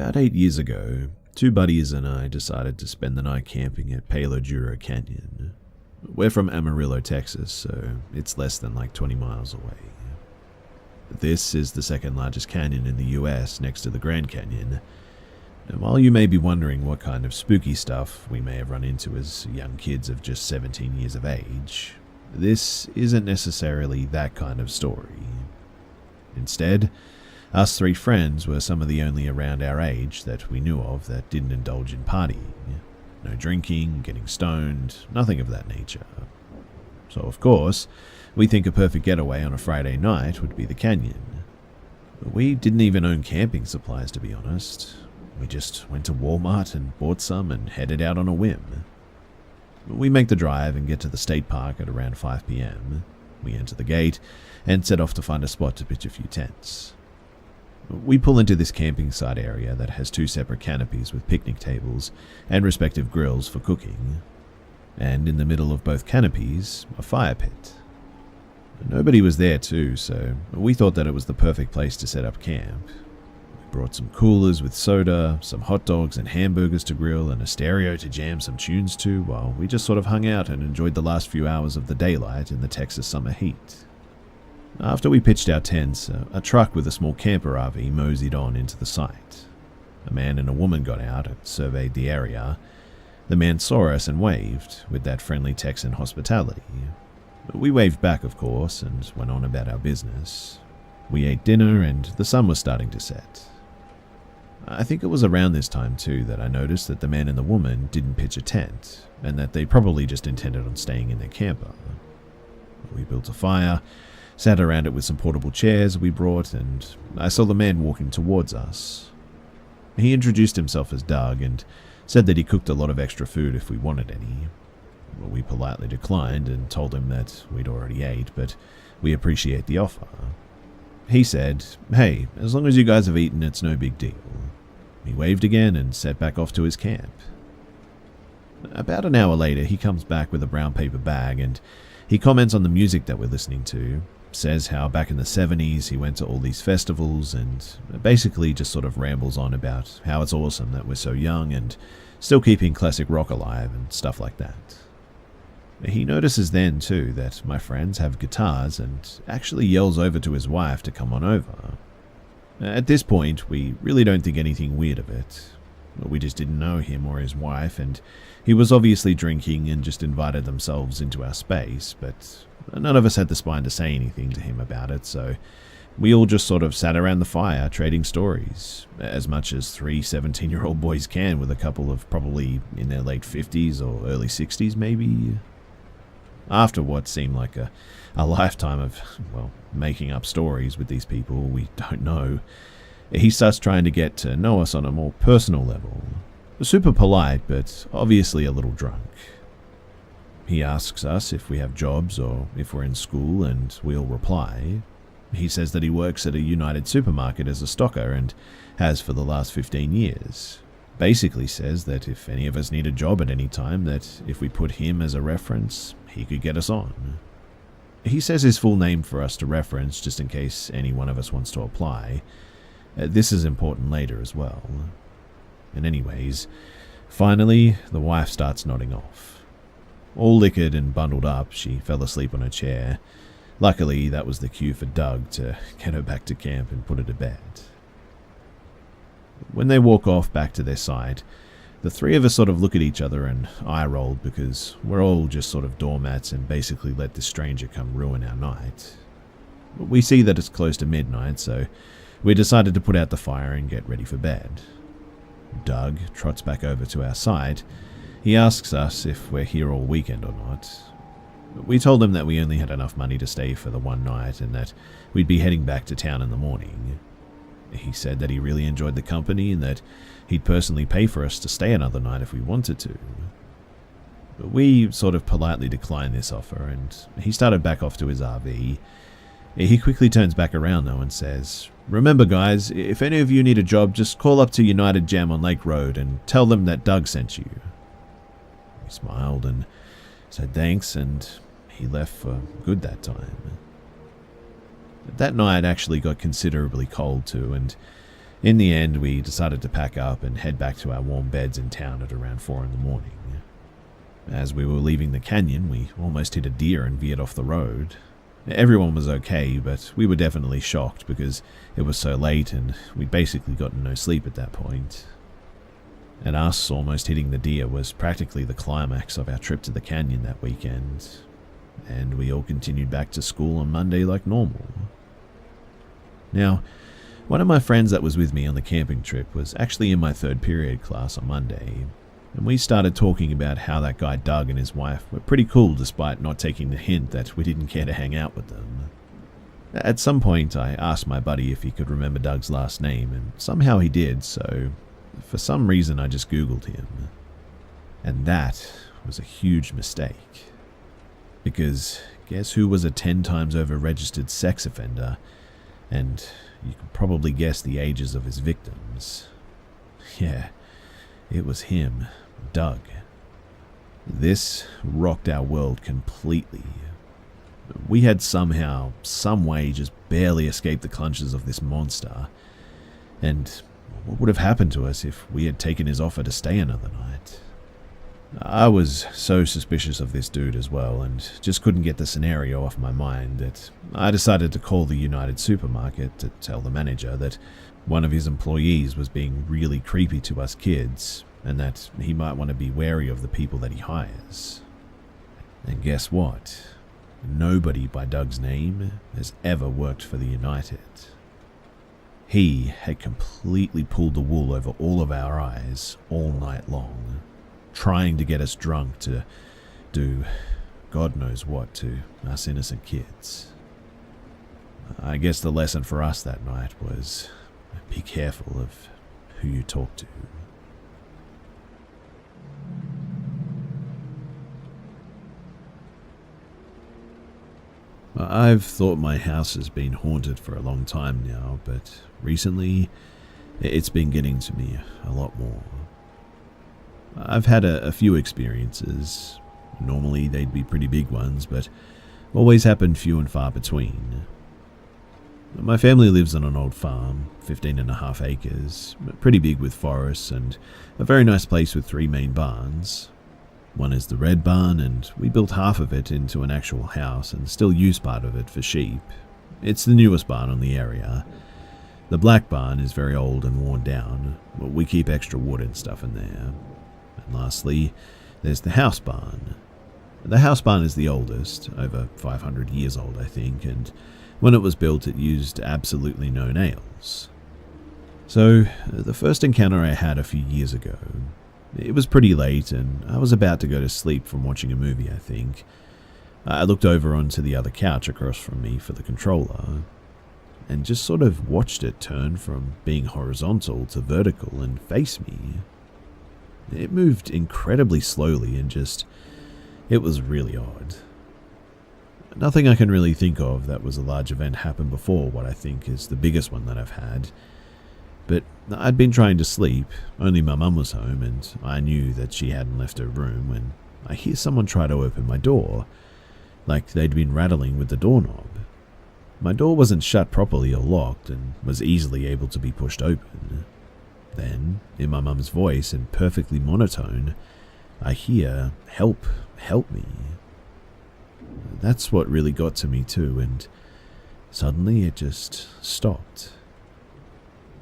About 8 years ago, two buddies and I decided to spend the night camping at Palo Duro Canyon. We're from Amarillo, Texas, so it's less than 20 miles away. This is the second largest canyon in the US next to the Grand Canyon. And while you may be wondering what kind of spooky stuff we may have run into as young kids of just 17 years of age, this isn't necessarily that kind of story. Instead, us three friends were some of the only around our age that we knew of that didn't indulge in partying. No drinking, getting stoned, nothing of that nature. So of course, we think a perfect getaway on a Friday night would be the canyon. But we didn't even own camping supplies, to be honest. We just went to Walmart and bought some and headed out on a whim. We make the drive and get to the state park at around 5 p.m. We enter the gate and set off to find a spot to pitch a few tents. We pull into this camping site area that has two separate canopies with picnic tables and respective grills for cooking. And in the middle of both canopies, a fire pit. Nobody was there too, so we thought that it was the perfect place to set up camp. We brought some coolers with soda, some hot dogs and hamburgers to grill, and a stereo to jam some tunes to, while we just sort of hung out and enjoyed the last few hours of the daylight in the Texas summer heat. After we pitched our tents, a truck with a small camper RV moseyed on into the site. A man and a woman got out and surveyed the area. The man saw us and waved, with that friendly Texan hospitality. We waved back, of course, and went on about our business. We ate dinner, and the sun was starting to set. I think it was around this time, too, that I noticed that the man and the woman didn't pitch a tent, and that they probably just intended on staying in their camper. We built a fire, sat around it with some portable chairs we brought, and I saw the man walking towards us. He introduced himself as Doug and said that he cooked a lot of extra food if we wanted any. We politely declined and told him that we'd already ate, but we appreciate the offer. He said, "Hey, as long as you guys have eaten, it's no big deal." He waved again and set back off to his camp. About an hour later, he comes back with a brown paper bag and he comments on the music that we're listening to, says how back in the 70s he went to all these festivals, and basically just sort of rambles on about how it's awesome that we're so young and still keeping classic rock alive and stuff like that. He notices then, too, that my friends have guitars and actually yells over to his wife to come on over. At this point, we really don't think anything weird of it. We just didn't know him or his wife, and he was obviously drinking and just invited themselves into our space, but none of us had the spine to say anything to him about it, so we all just sort of sat around the fire trading stories, as much as three 17-year-old boys can with a couple of probably in their late 50s or early 60s maybe. After what seemed like a lifetime of, making up stories with these people we don't know, he starts trying to get to know us on a more personal level. Super polite, but obviously a little drunk. He asks us if we have jobs or if we're in school, and we'll reply. He says that he works at a United supermarket as a stocker and has for the last 15 years. Basically says that if any of us need a job at any time, that if we put him as a reference, he could get us on. He says his full name for us to reference just in case any one of us wants to apply. This is important later as well. And anyways, finally, the wife starts nodding off. All liquored and bundled up, she fell asleep on her chair. Luckily, that was the cue for Doug to get her back to camp and put her to bed. When they walk off back to their site, the three of us sort of look at each other and eye-rolled because we're all just sort of doormats and basically let this stranger come ruin our night. We see that it's close to midnight, so we decided to put out the fire and get ready for bed. Doug trots back over to our site. He asks us if we're here all weekend or not. We told him that we only had enough money to stay for the one night and that we'd be heading back to town in the morning. He said that he really enjoyed the company and that he'd personally pay for us to stay another night if we wanted to. But we sort of politely declined this offer, and he started back off to his RV. He quickly turns back around though and says, "Remember guys, if any of you need a job, just call up to United Gem on Lake Road and tell them that Doug sent you." We smiled and said thanks, and he left for good that time. That night actually got considerably cold too, and In the end, we decided to pack up and head back to our warm beds in town at around 4 in the morning. As we were leaving the canyon, we almost hit a deer and veered off the road. Everyone was okay, but we were definitely shocked because it was so late and we'd basically gotten no sleep at that point. And us almost hitting the deer was practically the climax of our trip to the canyon that weekend, and we all continued back to school on Monday like normal. Now, one of my friends that was with me on the camping trip was actually in my third period class on Monday, and we started talking about how that guy Doug and his wife were pretty cool despite not taking the hint that we didn't care to hang out with them. At some point, I asked my buddy if he could remember Doug's last name, and somehow he did, so for some reason I just Googled him. And that was a huge mistake. Because guess who was a 10 times over registered sex offender, and you can probably guess the ages of his victims. Yeah, it was him, Doug. This rocked our world completely. We had somehow, some way, just barely escaped the clutches of this monster. And what would have happened to us if we had taken his offer to stay another night? I was so suspicious of this dude as well, and just couldn't get the scenario off my mind that I decided to call the United supermarket to tell the manager that one of his employees was being really creepy to us kids, and that he might want to be wary of the people that he hires. And guess what? Nobody by Doug's name has ever worked for the United. He had completely pulled the wool over all of our eyes all night long, trying to get us drunk to do God knows what to us innocent kids. I guess the lesson for us that night was be careful of who you talk to. I've thought my house has been haunted for a long time now, but recently it's been getting to me a lot more. I've had a few experiences. Normally they'd be pretty big ones, but always happened few and far between. My family lives on an old farm, 15.5 acres, pretty big with forests and a very nice place with 3 main barns. One is the red barn, and we built half of it into an actual house and still use part of it for sheep. It's the newest barn on the area. The black barn is very old and worn down, but we keep extra wood and stuff in there. And lastly, there's the house barn. The house barn is the oldest, over 500 years old I think, and when it was built it used absolutely no nails. So, the first encounter I had a few years ago, it was pretty late and I was about to go to sleep from watching a movie I think. I looked over onto the other couch across from me for the controller, and just sort of watched it turn from being horizontal to vertical and face me. It moved incredibly slowly and it was really odd. Nothing I can really think of that was a large event happened before what I think is the biggest one that I've had. But I'd been trying to sleep, only my mum was home and I knew that she hadn't left her room when I hear someone try to open my door, like they'd been rattling with the doorknob. My door wasn't shut properly or locked and was easily able to be pushed open. Then, in my mum's voice and perfectly monotone, I hear, "Help, help me." That's what really got to me too, and suddenly it just stopped.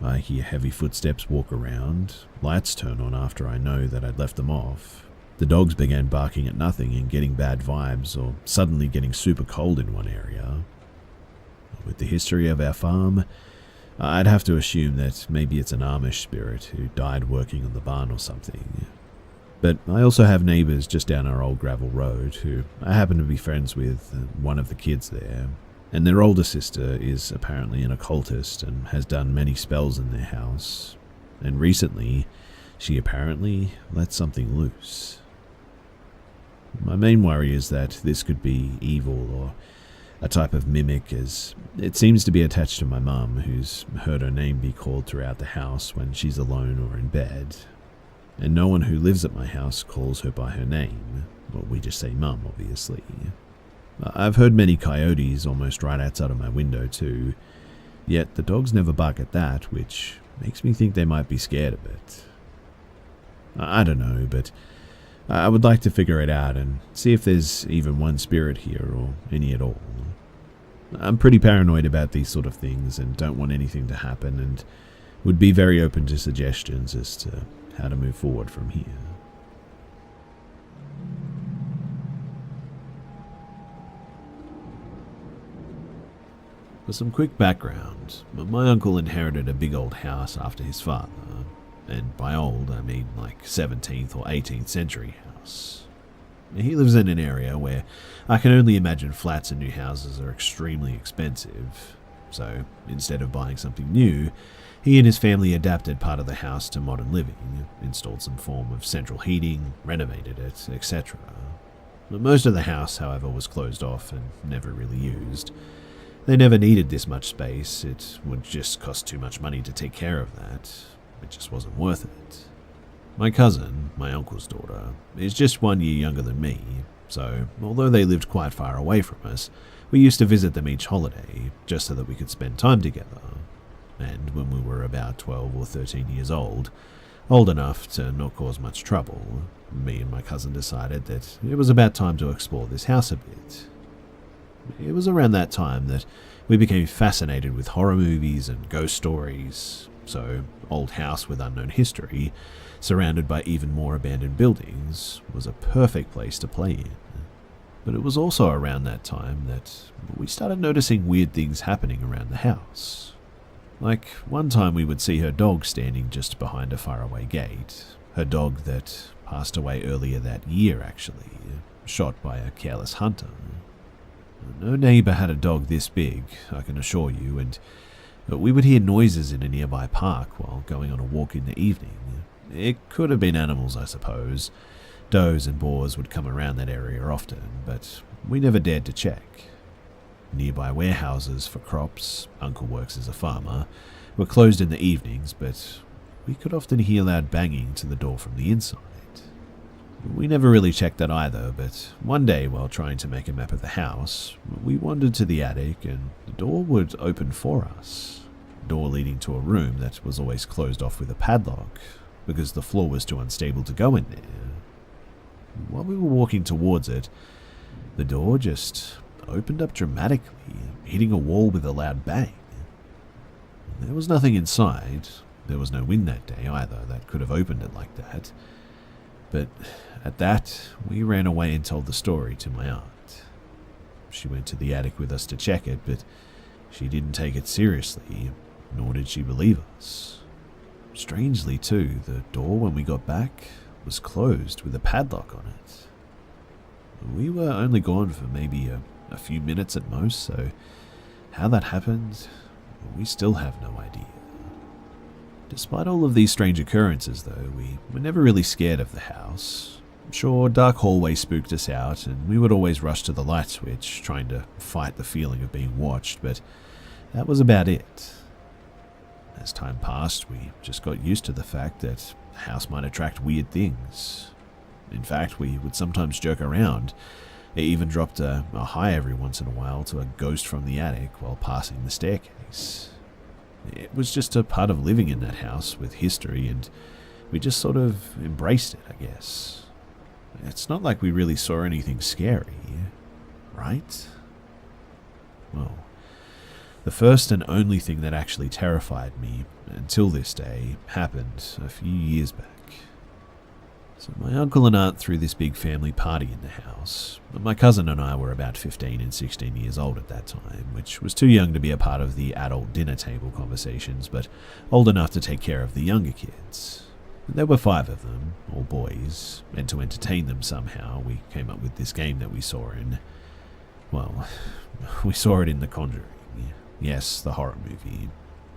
I hear heavy footsteps walk around, lights turn on after I know that I'd left them off. The dogs began barking at nothing and getting bad vibes, or suddenly getting super cold in one area. With the history of our farm, I'd have to assume that maybe it's an Amish spirit who died working on the barn or something. But I also have neighbours just down our old gravel road who I happen to be friends with, one of the kids there, and their older sister is apparently an occultist and has done many spells in their house, and recently she apparently let something loose. My main worry is that this could be evil or a type of mimic, as it seems to be attached to my mum, who's heard her name be called throughout the house when she's alone or in bed. And no one who lives at my house calls her by her name, or we just say Mum, obviously. I've heard many coyotes almost right outside of my window too, yet the dogs never bark at that, which makes me think they might be scared of it. I don't know, but I would like to figure it out and see if there's even one spirit here or any at all. I'm pretty paranoid about these sort of things and don't want anything to happen, and would be very open to suggestions as to how to move forward from here. For some quick background, my uncle inherited a big old house after his father, and by old I mean like 17th or 18th century house. He lives in an area where I can only imagine flats and new houses are extremely expensive, so instead of buying something new, he and his family adapted part of the house to modern living, installed some form of central heating, renovated it, etc. Most of the house, however, was closed off and never really used. They never needed this much space, it would just cost too much money to take care of that. It just wasn't worth it. My cousin, my uncle's daughter, is just 1 year younger than me, so although they lived quite far away from us, we used to visit them each holiday, just so that we could spend time together. And when we were about 12 or 13 years old enough to not cause much trouble, me and my cousin decided that it was about time to explore this house a bit. It was around that time that we became fascinated with horror movies and ghost stories, so old house with unknown history, surrounded by even more abandoned buildings, was a perfect place to play in. But it was also around that time that we started noticing weird things happening around the house. Like, one time we would see her dog standing just behind a faraway gate, her dog that passed away earlier that year actually, shot by a careless hunter. No neighbour had a dog this big, I can assure you, and we would hear noises in a nearby park while going on a walk in the evening. It could have been animals, I suppose. Does and boars would come around that area often, but we never dared to check. Nearby warehouses for crops, Uncle works as a farmer, were closed in the evenings, but we could often hear loud banging to the door from the inside. We never really checked that either, but one day while trying to make a map of the house, we wandered to the attic and the door would open for us. A door leading to a room that was always closed off with a padlock, because the floor was too unstable to go in there. While we were walking towards it, the door just opened up dramatically, hitting a wall with a loud bang. There was nothing inside. There was no wind that day either that could have opened it like that. But at that, we ran away and told the story to my aunt. She went to the attic with us to check it, but she didn't take it seriously, nor did she believe us. Strangely too, the door when we got back was closed with a padlock on it. We were only gone for maybe a few minutes at most, so how that happened, we still have no idea. Despite all of these strange occurrences though, we were never really scared of the house. Sure, dark hallways spooked us out, and we would always rush to the light switch, trying to fight the feeling of being watched, but that was about it. As time passed, we just got used to the fact that the house might attract weird things. In fact, we would sometimes joke around. It even dropped a hi every once in a while to a ghost from the attic while passing the staircase. It was just a part of living in that house with history, and we just sort of embraced it, I guess. It's not like we really saw anything scary, right? Well, the first and only thing that actually terrified me, until this day, happened a few years back. So my uncle and aunt threw this big family party in the house. My cousin and I were about 15 and 16 years old at that time, which was too young to be a part of the adult dinner table conversations, but old enough to take care of the younger kids. There were 5 of them, all boys, and to entertain them somehow, we came up with this game that we saw in... well, we saw it in The Conjuring. Yes, the horror movie.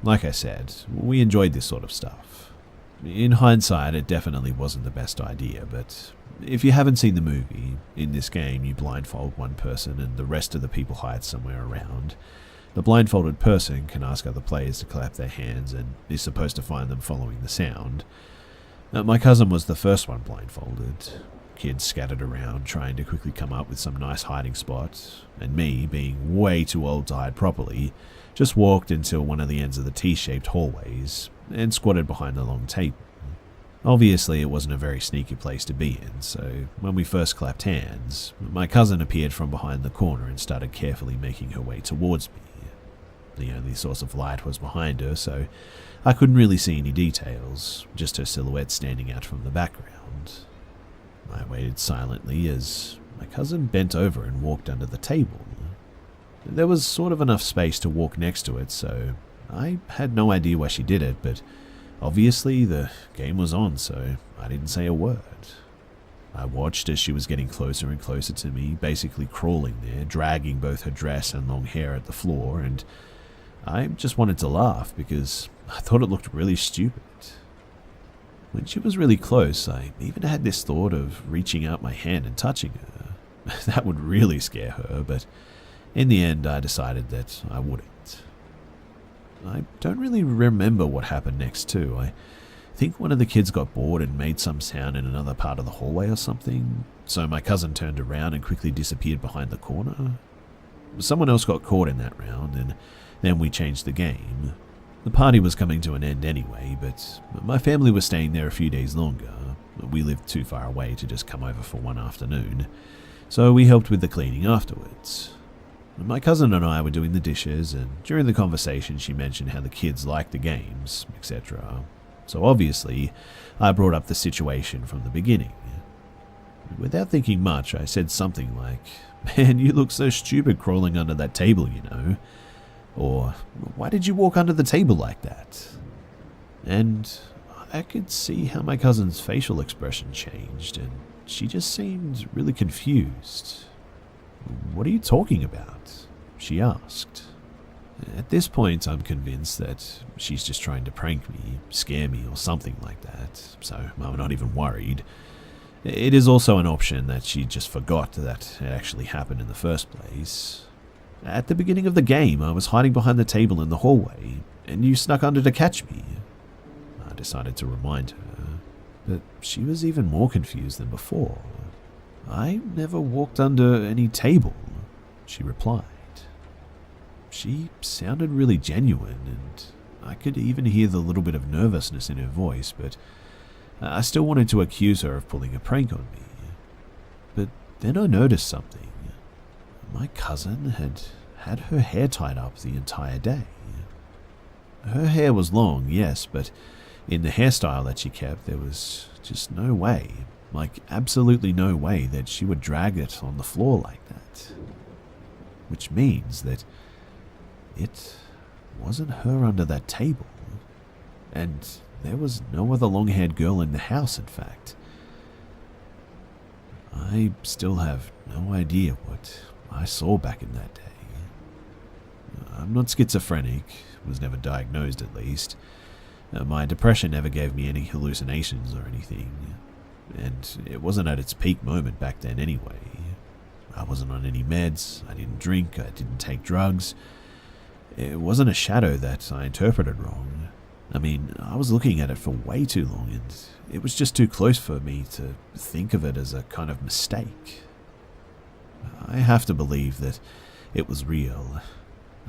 Like I said, we enjoyed this sort of stuff. In hindsight, it definitely wasn't the best idea, but if you haven't seen the movie, in this game you blindfold one person and the rest of the people hide somewhere around. The blindfolded person can ask other players to clap their hands and is supposed to find them following the sound. My cousin was the first one blindfolded. Kids scattered around trying to quickly come up with some nice hiding spot, and me, being way too old to hide properly, just walked until one of the ends of the T-shaped hallways, and squatted behind the long table. Obviously, it wasn't a very sneaky place to be in, so when we first clapped hands, my cousin appeared from behind the corner and started carefully making her way towards me. The only source of light was behind her, so I couldn't really see any details, just her silhouette standing out from the background. I waited silently as my cousin bent over and walked under the table. There was sort of enough space to walk next to it, so I had no idea why she did it, but obviously the game was on, so I didn't say a word. I watched as she was getting closer and closer to me, basically crawling there, dragging both her dress and long hair at the floor, and I just wanted to laugh because I thought it looked really stupid. When she was really close, I even had this thought of reaching out my hand and touching her. That would really scare her, but in the end I decided that I wouldn't. I don't really remember what happened next too. I think one of the kids got bored and made some sound in another part of the hallway or something, so my cousin turned around and quickly disappeared behind the corner. Someone else got caught in that round, and then we changed the game. The party was coming to an end anyway, but my family was staying there a few days longer. We lived too far away to just come over for one afternoon, so we helped with the cleaning afterwards. My cousin and I were doing the dishes, and during the conversation she mentioned how the kids liked the games, etc. So obviously, I brought up the situation from the beginning. Without thinking much, I said something like, "Man, you look so stupid crawling under that table, you know." Or, "Why did you walk under the table like that?" And I could see how my cousin's facial expression changed, and she just seemed really confused. "What are you talking about?" she asked. At this point, I'm convinced that she's just trying to prank me, scare me, or something like that, so I'm not even worried. It is also an option that she just forgot that it actually happened in the first place. At the beginning of the game, I was hiding behind the table in the hallway, and you snuck under to catch me. I decided to remind her, but she was even more confused than before. "I never walked under any table," she replied. She sounded really genuine, and I could even hear the little bit of nervousness in her voice, but I still wanted to accuse her of pulling a prank on me. But then I noticed something. My cousin had her hair tied up the entire day. Her hair was long, yes, but in the hairstyle that she kept, there was just no way, like absolutely no way, that she would drag it on the floor like that. Which means that it wasn't her under that table. And there was no other long-haired girl in the house, in fact. I still have no idea what I saw back in that day. I'm not schizophrenic, was never diagnosed at least. My depression never gave me any hallucinations or anything, and it wasn't at its peak moment back then anyway. I wasn't on any meds, I didn't drink, I didn't take drugs. It wasn't a shadow that I interpreted wrong. I mean, I was looking at it for way too long, and it was just too close for me to think of it as a kind of mistake. I have to believe that it was real.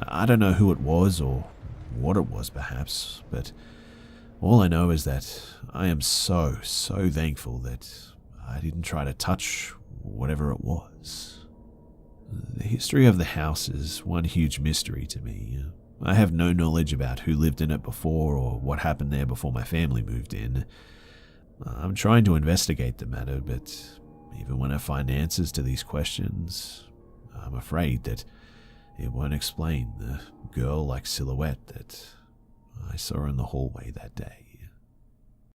I don't know who it was or what it was perhaps, but all I know is that I am so thankful that I didn't try to touch whatever it was. The history of the house is one huge mystery to me. I have no knowledge about who lived in it before or what happened there before my family moved in. I'm trying to investigate the matter, but even when I find answers to these questions, I'm afraid that it won't explain the girl-like silhouette that I saw in the hallway that day.